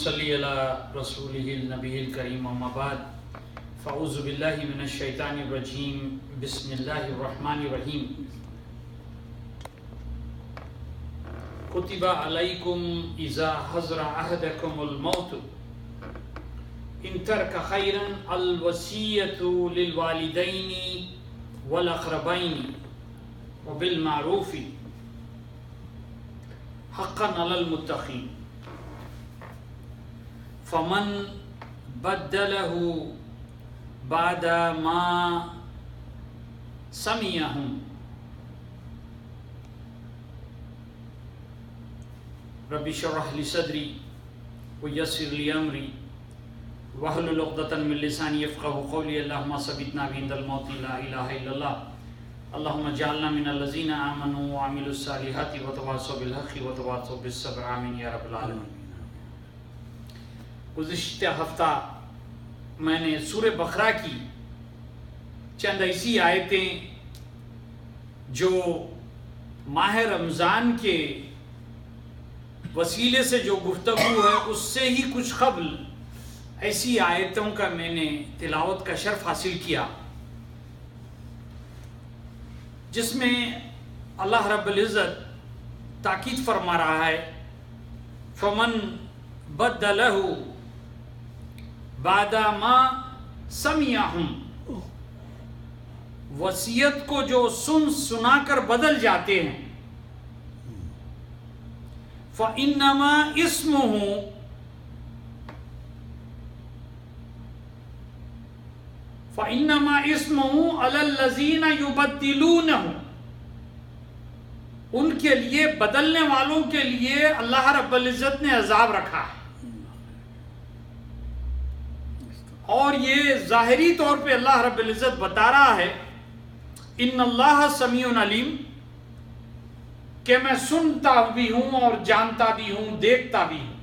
نصلی علی رسولہ النبی الکریم اما بعد فاعوذ باللہ من الشیطان الرجیم بسم اللہ الرحمن الرحیم کتب علیکم اذا حضر احدکم الموت ان ترک خیرا الوصیۃ للوالدین والاقربین وبالمعروف حقا علی المتقین فمن بدلہ بعد ما سمعہ رب اشرح لی صدری ویسر لی امری واحلل عقدۃ من لسانی یفقہوا قولی اللہم ثبتنا عند الموت لا الہ الا اللہ اللہم اجعلنا من الذین آمنوا وعملوا الصالحات وتواصوا بالحق وتواصوا بالصبر آمین یا رب العالمین۔ گزشتہ ہفتہ میں نے سورہ بقرہ کی چند ایسی آیتیں جو ماہ رمضان کے وسیلے سے جو گفتگو ہے اس سے ہی کچھ قبل ایسی آیتوں کا میں نے تلاوت کا شرف حاصل کیا جس میں اللہ رب العزت تاکید فرما رہا ہے فمن بدلہ بعد ما سمعہ، وصیت کو جو سنا کر بدل جاتے ہیں فَإِنَّمَا اسْمُهُ عَلَى الَّذِينَ يُبَدِّلُونَهُ، ان کے لیے بدلنے والوں کے لیے اللہ رب العزت نے عذاب رکھا ہے۔ اور یہ ظاہری طور پہ اللہ رب العزت بتا رہا ہے ان اللہ سمیع علیم، کہ میں سنتا بھی ہوں اور جانتا بھی ہوں، دیکھتا بھی ہوں۔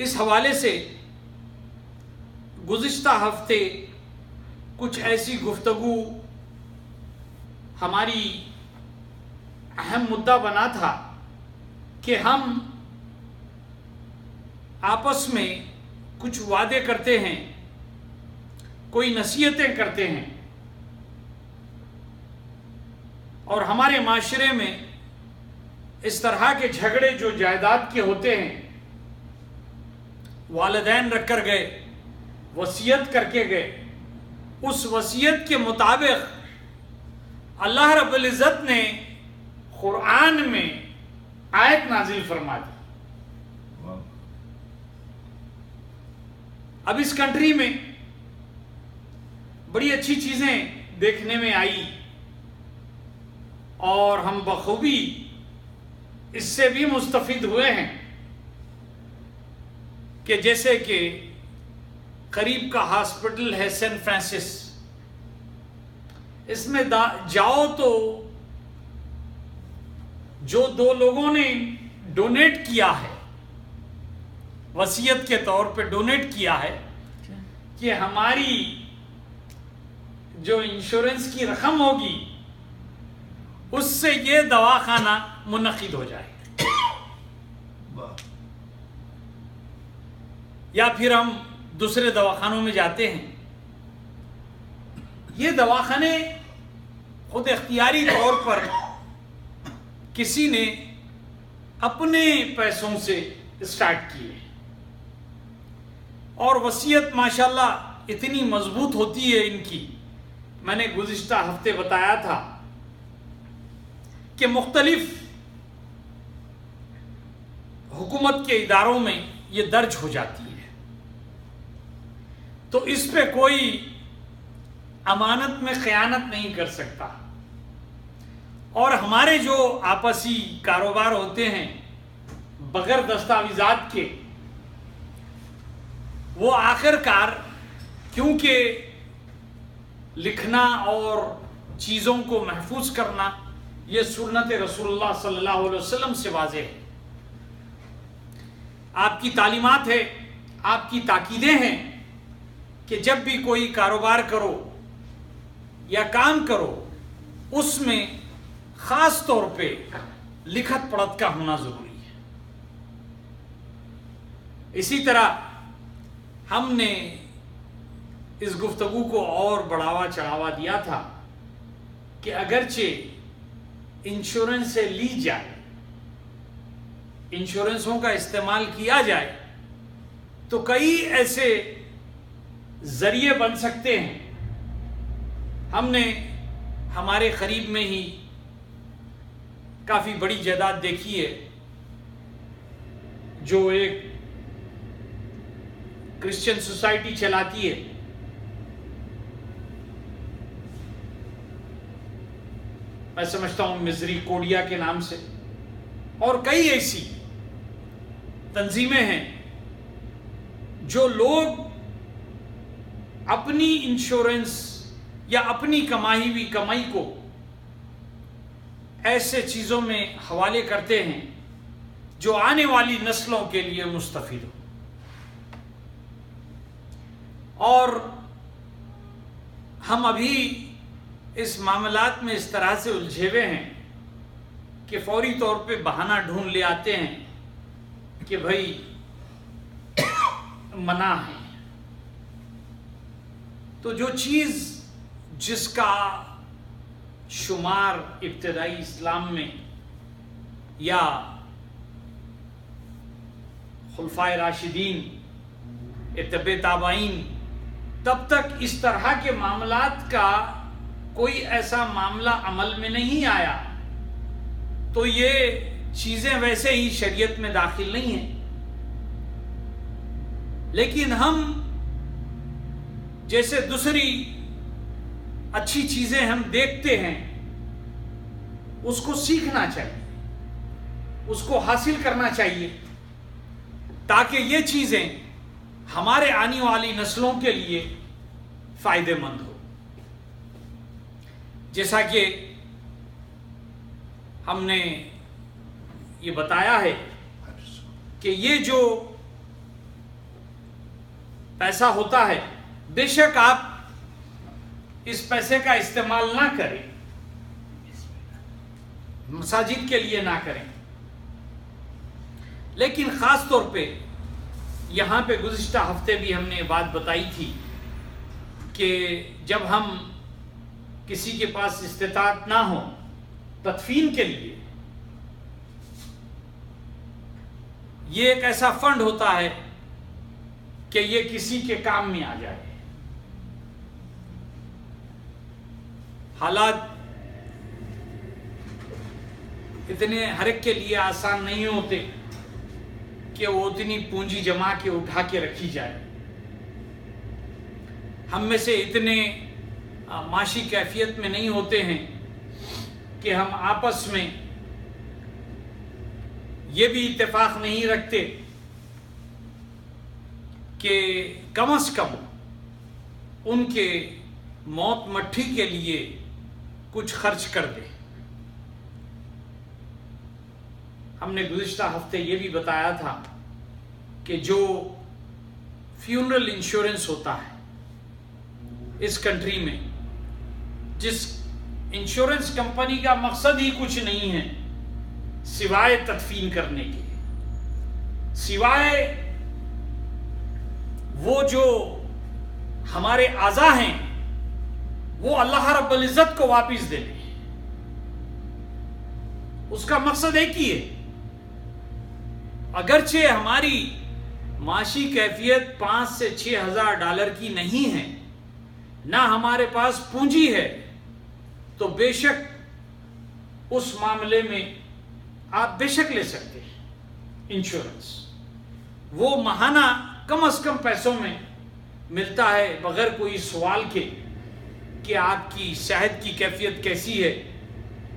اس حوالے سے گزشتہ ہفتے کچھ ایسی گفتگو ہماری اہم مدعا بنا تھا کہ ہم آپس میں کچھ وعدے کرتے ہیں، کوئی نصیحتیں کرتے ہیں، اور ہمارے معاشرے میں اس طرح کے جھگڑے جو جائیداد کے ہوتے ہیں، والدین رکھ کر گئے، وصیت کر کے گئے، اس وصیت کے مطابق اللہ رب العزت نے قرآن میں آیت نازل فرما دی۔ اب اس کنٹری میں بڑی اچھی چیزیں دیکھنے میں آئی اور ہم بخوبی اس سے بھی مستفید ہوئے ہیں کہ جیسے کہ قریب کا ہاسپٹل ہے سینٹ فرانسس، اس میں جاؤ تو جو دو لوگوں نے ڈونیٹ کیا ہے، وصیت کے طور پہ ڈونیٹ کیا ہے کہ ہماری جو انشورنس کی رقم ہوگی اس سے یہ دواخانہ منعقد ہو جائے، یا پھر ہم دوسرے دواخانوں میں جاتے ہیں۔ یہ دواخانے خود اختیاری طور پر کسی نے اپنے پیسوں سے اسٹارٹ کیے، اور وصیت ماشاءاللہ اتنی مضبوط ہوتی ہے ان کی۔ میں نے گزشتہ ہفتے بتایا تھا کہ مختلف حکومت کے اداروں میں یہ درج ہو جاتی ہے، تو اس پہ کوئی امانت میں خیانت نہیں کر سکتا، اور ہمارے جو آپسی کاروبار ہوتے ہیں بغیر دستاویزات کے، وہ آخر کار کیونکہ لکھنا اور چیزوں کو محفوظ کرنا یہ سنت رسول اللہ صلی اللہ علیہ وسلم سے واضح ہے، آپ کی تعلیمات ہے، آپ کی تاکیدیں ہیں کہ جب بھی کوئی کاروبار کرو یا کام کرو اس میں خاص طور پہ لکھت پڑھت کا ہونا ضروری ہے۔ اسی طرح ہم نے اس گفتگو کو اور بڑھاوا چڑھاوا دیا تھا کہ اگرچہ انشورنس سے لی جائے، انشورنسوں کا استعمال کیا جائے، تو کئی ایسے ذریعے بن سکتے ہیں۔ ہم نے ہمارے قریب میں ہی کافی بڑی جائیداد دیکھی ہے جو ایک کرسچن سوسائٹی چلاتی ہے، میں سمجھتا ہوں مزری کوڈیا کے نام سے، اور کئی ایسی تنظیمیں ہیں جو لوگ اپنی انشورنس یا اپنی کمائی ہوئی کمائی کو ایسے چیزوں میں حوالے کرتے ہیں جو آنے والی نسلوں کے لیے مستفید ہو۔ اور ہم ابھی اس معاملات میں اس طرح سے الجھے ہوئے ہیں کہ فوری طور پہ بہانہ ڈھونڈ لے آتے ہیں کہ بھائی منع ہے۔ تو جو چیز جس کا شمار ابتدائی اسلام میں یا خلفائے راشدین، اتباع تابعین، تب تک اس طرح کے معاملات کا کوئی ایسا معاملہ عمل میں نہیں آیا، تو یہ چیزیں ویسے ہی شریعت میں داخل نہیں ہیں۔ لیکن ہم جیسے دوسری اچھی چیزیں ہم دیکھتے ہیں، اس کو سیکھنا چاہیے، اس کو حاصل کرنا چاہیے، تاکہ یہ چیزیں ہمارے آنے والی نسلوں کے لیے فائدہ مند ہو۔ جیسا کہ ہم نے یہ بتایا ہے کہ یہ جو پیسہ ہوتا ہے، بے شک آپ اس پیسے کا استعمال نہ کریں، مساجد کے لیے نہ کریں، لیکن خاص طور پہ یہاں پہ گزشتہ ہفتے بھی ہم نے بات بتائی تھی کہ جب ہم کسی کے پاس استطاعت نہ ہو تدفین کے لیے، یہ ایک ایسا فنڈ ہوتا ہے کہ یہ کسی کے کام میں آ جائے۔ حالات اتنے ہر ایک کے لیے آسان نہیں ہوتے کہ وہ اتنی پونجی جما کے اٹھا کے رکھی جائے۔ ہم میں سے اتنے معاشی کیفیت میں نہیں ہوتے ہیں کہ ہم آپس میں یہ بھی اتفاق نہیں رکھتے کہ کم از کم ان کے موت مٹھی کے لیے کچھ خرچ کر دیں۔ ہم نے گزشتہ ہفتے یہ بھی بتایا تھا کہ جو فیونرل انشورنس ہوتا ہے اس کنٹری میں، جس انشورنس کمپنی کا مقصد ہی کچھ نہیں ہے سوائے تدفین کرنے کے، سوائے وہ جو ہمارے اعضاء ہیں وہ اللہ رب العزت کو واپس دے دیں، اس کا مقصد ایک ہی ہے۔ اگرچہ ہماری معاشی کیفیت 5 سے 6 ہزار ڈالر کی نہیں ہے، نہ ہمارے پاس پونجی ہے، تو بے شک اس معاملے میں آپ بے شک لے سکتے ہیں انشورنس۔ وہ ماہانہ کم از کم پیسوں میں ملتا ہے بغیر کوئی سوال کے کہ آپ کی صحت کی کیفیت کیسی ہے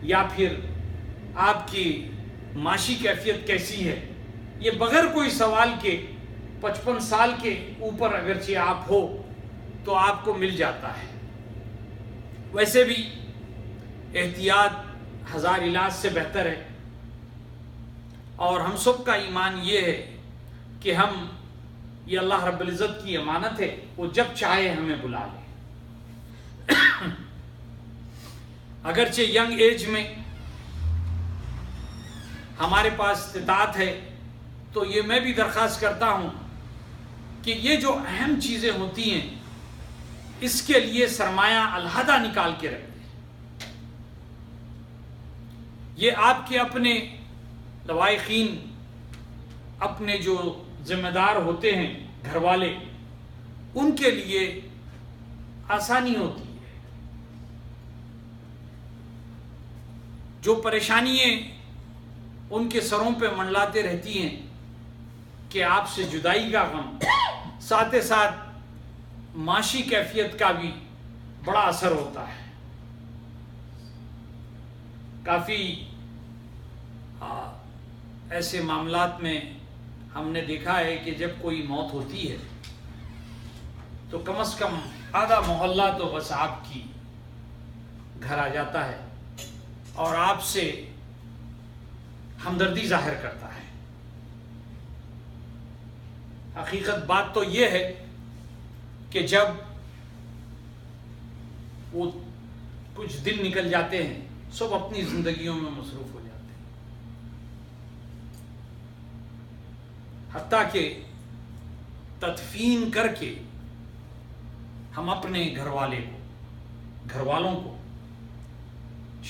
یا پھر آپ کی معاشی کیفیت کیسی ہے، یہ بغیر کوئی سوال کے 55 سال کے اوپر اگرچہ آپ ہو تو آپ کو مل جاتا ہے۔ ویسے بھی احتیاط 1000 علاج سے بہتر ہے، اور ہم سب کا ایمان یہ ہے کہ ہم یہ اللہ رب العزت کی امانت ہے، وہ جب چاہے ہمیں بلا لے۔ اگرچہ ینگ ایج میں ہمارے پاس استطاعت ہے، تو یہ میں بھی درخواست کرتا ہوں کہ یہ جو اہم چیزیں ہوتی ہیں اس کے لیے سرمایہ علیحدہ نکال کے رکھ دیں. یہ آپ کے اپنے لوائقین، اپنے جو ذمہ دار ہوتے ہیں گھر والے، ان کے لیے آسانی ہوتی ہے. جو پریشانیاں ان کے سروں پہ منڈلاتے رہتی ہیں کہ آپ سے جدائی کا غم، ساتھ ساتھ معاشی کیفیت کا بھی بڑا اثر ہوتا ہے. کافی ایسے معاملات میں ہم نے دیکھا ہے کہ جب کوئی موت ہوتی ہے تو کم از کم آدھا محلہ تو بس آپ کی گھر آ جاتا ہے اور آپ سے ہمدردی ظاہر کرتا ہے. حقیقت بات تو یہ ہے کہ جب وہ کچھ دن نکل جاتے ہیں سب اپنی زندگیوں میں مصروف ہو جاتے ہیں، حتیٰ کہ تدفین کر کے ہم اپنے گھر والوں کو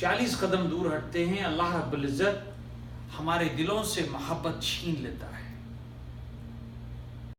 40 قدم دور ہٹتے ہیں، اللہ رب العزت ہمارے دلوں سے محبت چھین لیتا ہے.